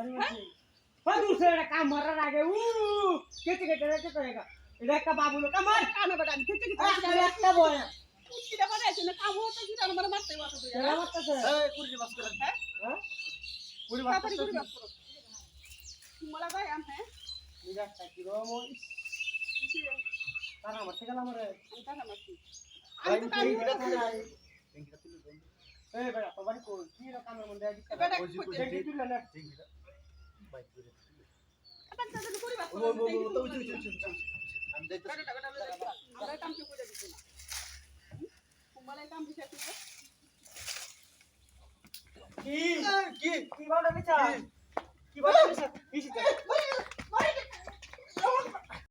हाँ दूसरे का काम मर रहा है कितने के करेगा इधर का बाबू लोग कमर কানে বেটা ঠিক ঠিক একটা বয় কিটা বানাইছে না কাম হতো কি না মানে মারতে বাতো তুই এরা মত আছে এই কুড়ি বাস করে হ্যাঁ হ্যাঁ কুড়ি বাস তাড়াতাড়ি করে বাস করো তোমালা ভাই আম হ্যাঁ নিরা কি রো তারা আমার থেকে আমারে এটা না মারছি আমি আমি তো তো কাম কাম করে করে থাকি টেঙ্কিটা তুলে দেন এই বেটা তোমার কো কি রে কামের মধ্যে আছি বেটা ওই যে কই দেখি তুই না টেঙ্কিটা বাইক করে এটা তাড়াতাড়ি করে বাস ও করো ও তো উঠি আমি যাইতে বেটা বেটা আমরা কাম করে দিছি না তোমালা কাম দিছে কি কি কি কি বড় বিচার কি বড় বিচার কি